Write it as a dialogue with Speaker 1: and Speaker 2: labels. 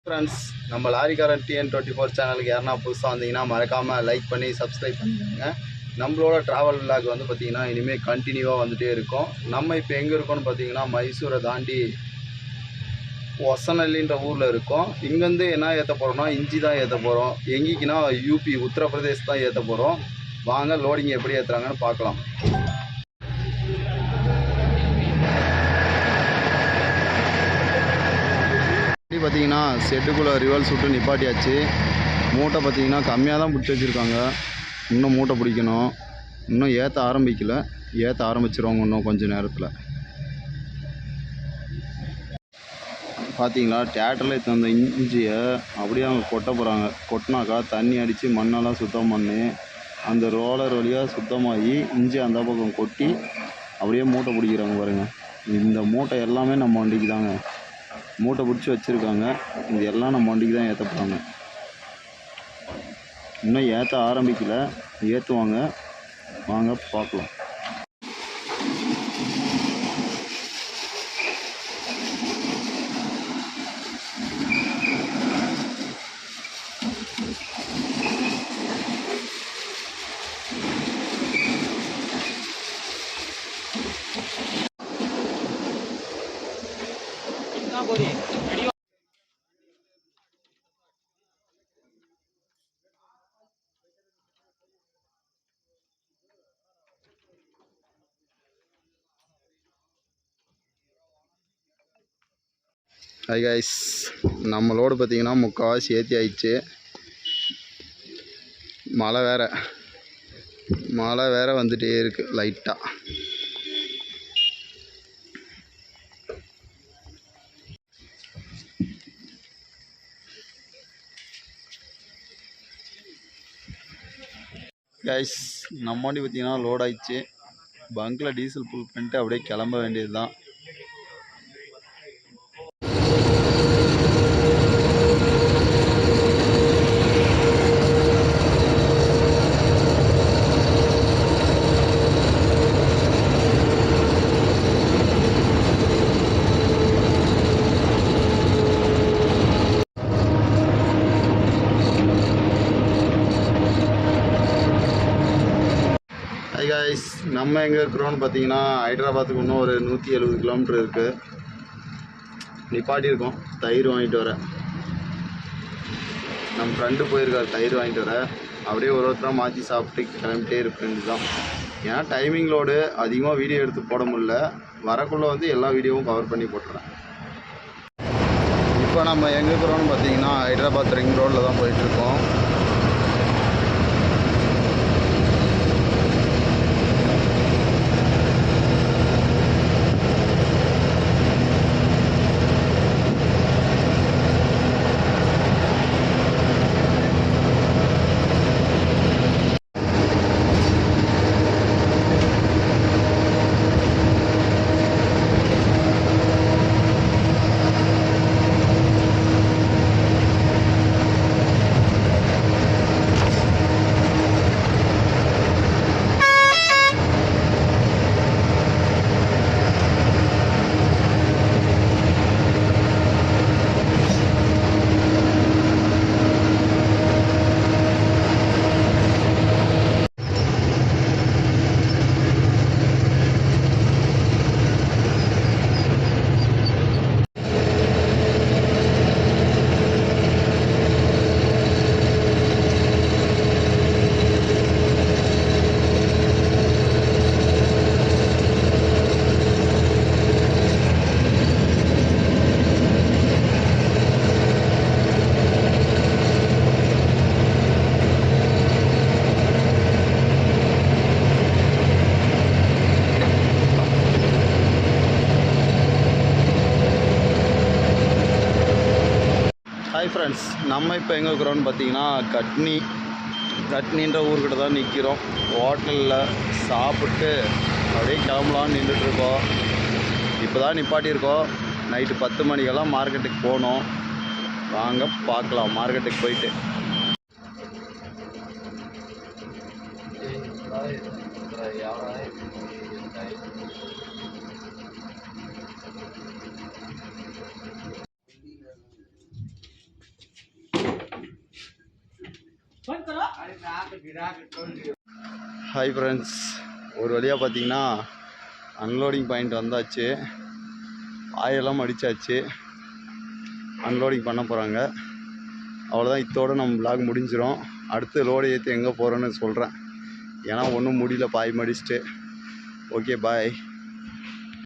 Speaker 1: Friends, நம்ம லாரிக்காரன் TN24 சேனலுக்கு யாருன்னா புதுசாக வந்தீங்கன்னா மறக்காமல் லைக் பண்ணி சப்ஸ்கிரைப் பண்ணிக்கோங்க. நம்மளோட ட்ராவல் விளாக் வந்து பார்த்திங்கன்னா இனிமேல் கண்டினியூவாக வந்துகிட்டே இருக்கும். நம்ம இப்போ எங்கே இருக்கோம்னு பார்த்தீங்கன்னா மைசூரை தாண்டி ஒசனல்லின்ற ஊரில் இருக்கோம். இங்கேருந்து என்ன ஏற்ற போகிறோம்னா இஞ்சி தான் ஏற்ற போகிறோம். எங்கேக்குன்னா யூபி உத்தரப்பிரதேஷ் தான் ஏற்ற போகிறோம். வாங்க லோடிங் எப்படி ஏற்றுறாங்கன்னு பார்க்கலாம். பார்த்தீங்கன்னா செட்டுக்குள்ளே ரிவல்ஸ் விட்டு நிப்பாட்டியாச்சு. மூட்டை பார்த்தீங்கன்னா கம்மியாக தான் பிடிச்சி வச்சுருக்காங்க. இன்னும் மூட்டை பிடிக்கணும். இன்னும் ஏற்ற ஆரம்பிக்கல. ஏற்ற ஆரம்பிச்சிருவாங்க இன்னும் கொஞ்சம் நேரத்தில். பார்த்தீங்களா தேட்டரில் எடுத்து வந்த இஞ்சியை அப்படியே அவங்க கொட்ட போகிறாங்க. கொட்டினாக்கா தண்ணி அடித்து மண்ணெல்லாம் சுத்தம் பண்ணி அந்த ரோலர் வழியாக சுத்தமாகி இஞ்சி அந்த பக்கம் கொட்டி அப்படியே மூட்டை பிடிக்கிறாங்க பாருங்கள். இந்த மூட்டை எல்லாமே நம்ம வண்டிக்கு தாங்க மூட்டை பிடிச்சி வச்சுருக்காங்க. இது எல்லாம் நம்ம வண்டிக்கு தான் ஏற்ற போகிறாங்க. இன்னும் ஏற்ற ஆரம்பிக்கல, ஏற்றுவாங்க. வாங்க பார்க்கலாம். ஹாய் கைஸ், நம்மளோடு பார்த்தீங்கன்னா முக்கால்வாசி ஏற்றி ஆயிடுச்சு. மழை வேற வந்துட்டே இருக்குது லைட்டாக. கைஸ், நம்ம வண்டி பார்த்தீங்கன்னா லோட் ஆயிடுச்சு. பங்கில் டீசல் ஃபுல் பண்ணிட்டு அப்படியே கிளம்ப வேண்டியது தான். கைஸ், நம்ம எங்கே இருக்கிறோன்னு பார்த்தீங்கன்னா ஹைதராபாத்துக்கு இன்னும் ஒரு 170 கிலோமீட்டர் இருக்குது. நிப்பாட்டியிருக்கோம் தயிர் வாங்கிட்டு வர. நம்ம ஃப்ரெண்டு போயிருக்கார் தயிர் வாங்கிட்டு வர. அப்படியே ஒருத்தராக மாற்றி சாப்பிட்டு கிளம்பிட்டே இருப்பேன் தான். ஏன்னா டைமிங்களோடு அதிகமாக வீடியோ எடுத்து போட முடியல. வரக்குள்ளே வந்து எல்லா வீடியோவும் கவர் பண்ணி போட்டுறேன். இப்போ நம்ம எங்கே இருக்கிறோன்னு பார்த்தீங்கன்னா ஹைதராபாத் ரிங் ரோடில் தான் போயிட்டுருக்கோம். ஹாய் ஃப்ரெண்ட்ஸ், நம்ம இப்போ எங்கே இருக்கிறோன்னு பார்த்தீங்கன்னா கட்னின்ற ஊர்கிட்ட தான் நிற்கிறோம். ஹோட்டலில் சாப்பிட்டு அப்படியே கிளம்பலான்னு நின்றுட்டுருக்கோம். இப்போ தான் நிப்பாட்டியிருக்கோம். நைட்டு 10 மணிக்கெல்லாம் மார்க்கெட்டுக்கு போகணும். வாங்க பார்க்கலாம் மார்க்கெட்டுக்கு போயிட்டு. ஹாய் ஃப்ரெண்ட்ஸ், ஒரு வழியாக பார்த்தீங்கன்னா அன்லோடிங் பாயிண்ட் வந்தாச்சு. ஆயெல்லாம் அடித்தாச்சு, அன்லோடிங் பண்ண போகிறாங்க. அவ்வளோதான், இத்தோடு நம்ம vlog முடிஞ்சிடும். அடுத்து லோடு ஏற்றி எங்கே போகிறோன்னு சொல்கிறேன். ஏன்னா ஒன்றும் முடியல, பாய் மடிச்சுட்டு. Okay bye.